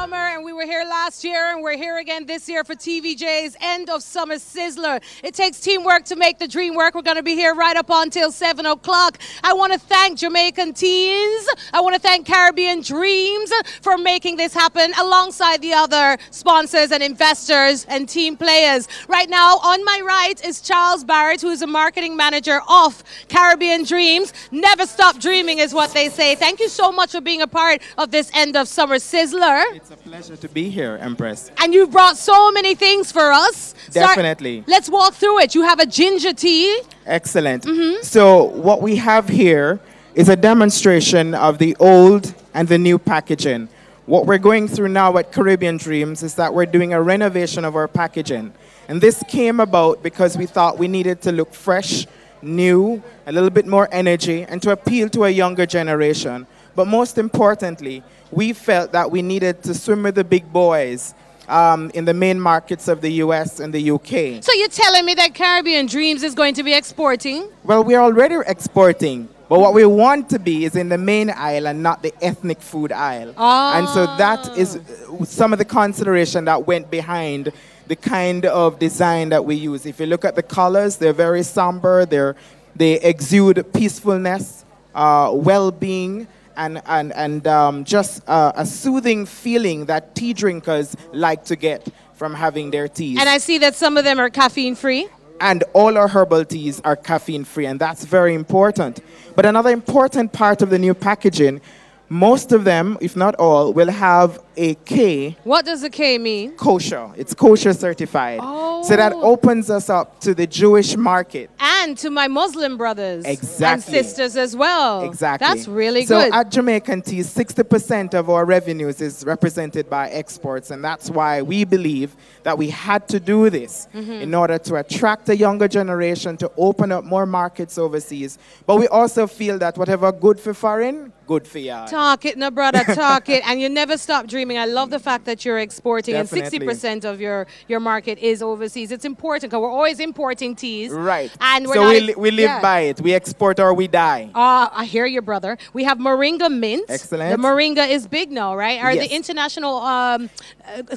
summer, and we were here last year, and we're here again this year for TVJ's End of Summer Sizzler. It takes teamwork to make the dream work. We're going to be here right up until 7 o'clock. I want to thank Jamaican Teens. I want to thank Caribbean Dreams for making this happen alongside the other sponsors and investors and team players. Right now, on my right is Charles Barrett, who is a marketing manager of Caribbean Dreams. Never stop dreaming is what they say. Thank you so much for being a part of this End of Summer Sizzler. It's a pleasure to be here, Empress. And you brought so many things for us. Definitely. Let's walk through it. You have a ginger tea. Excellent. So what we have here is a demonstration of the old and the new packaging. What we're going through now at Caribbean Dreams is that we're doing a renovation of our packaging. And this came about because we thought we needed to look fresh, new, a little bit more energy, and to appeal to a younger generation. But most importantly, we felt that we needed to swim with the big boys in the main markets of the US and the UK. So you're telling me that Caribbean Dreams is going to be exporting? Well, we're already exporting. But what we want to be is in the main aisle and not the ethnic food aisle. And so that is some of the consideration that went behind the kind of design that we use. If you look at the colors, they're very somber. They exude peacefulness, well-being, and just a soothing feeling that tea drinkers like to get from having their teas. And I see that some of them are caffeine-free. And all our herbal teas are caffeine-free, and that's very important. But another important part of the new packaging, most of them, if not all, will have a K. What does the K mean? Kosher. It's kosher certified. Oh. So that opens us up to the Jewish market. And to my Muslim brothers Exactly. and sisters as well. Exactly. That's really so good. So at Jamaican Teas, 60% of our revenues is represented by exports, and that's why we believe that we had to do this in order to attract a younger generation, to open up more markets overseas. But we also feel that whatever good for foreign, good for y'all. Talk it, no brother, talk it. And you never stop dreaming. I love the fact that you're exporting. Definitely. And 60% of your market is overseas. It's important because we're always importing teas. Right. And we're so not, we live by it. We export or we die. I hear you, brother. We have moringa mint. Excellent. The moringa is big now, right? Are Yes. the international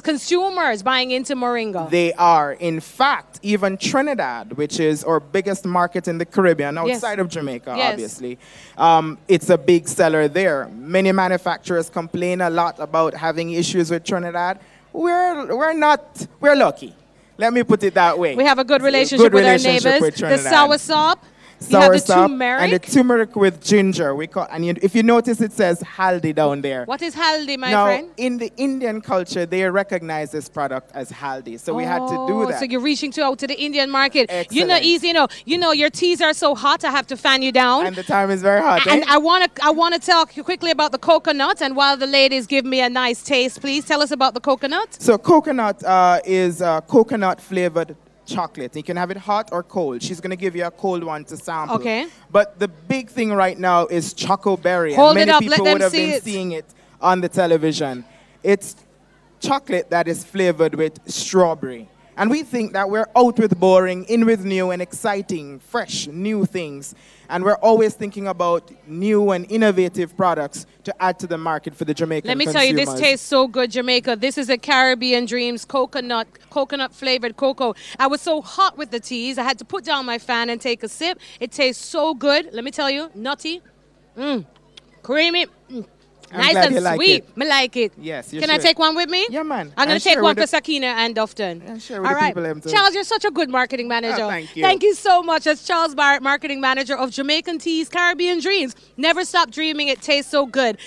consumers buying into moringa? They are. In fact, even Trinidad, which is our biggest market in the Caribbean, outside of Jamaica, obviously, it's a big seller there. Many manufacturers complain a lot about having issues with Trinidad. We're lucky. Let me put it that way. We have a good relationship with our neighbors. With the soursop. You have the turmeric. And the turmeric with ginger. If you notice, it says haldi down there. What is haldi, my now, friend? In the Indian culture, they recognize this product as haldi. So we had to do that. So you're reaching out to the Indian market. Excellent. You're not easy, you know, your teas are so hot, I have to fan you down. And the time is very hot. And I want to talk quickly about the coconut. And while the ladies give me a nice taste, please tell us about the coconut. So coconut is coconut flavored chocolate. You can have it hot or cold. She's going to give you a cold one to sample. Okay. But the big thing right now is choco berry. Hold and it up. many Let people them would have see been it. seeing it on the television. It's chocolate that is flavored with strawberry. And we think that we're out with boring, in with new and exciting, fresh, new things. And we're always thinking about new and innovative products to add to the market for the Jamaican Let me consumers. tell you, this tastes so good, Jamaica. This is a Caribbean Dreams coconut flavored cocoa. I was so hot with the teas, I had to put down my fan and take a sip. It tastes so good. Let me tell you, nutty, creamy, nice and sweet. I like it. Yes, you Can I should. take one with me? Yeah, man. I'm going And to take share one with for Sakina and Dufton. And share with All the right. people them too. Charles, you're such a good marketing manager. Oh, thank you. Thank you so much. That's Charles Barrett, marketing manager of Jamaican Teas, Caribbean Dreams. Never stop dreaming. It tastes so good.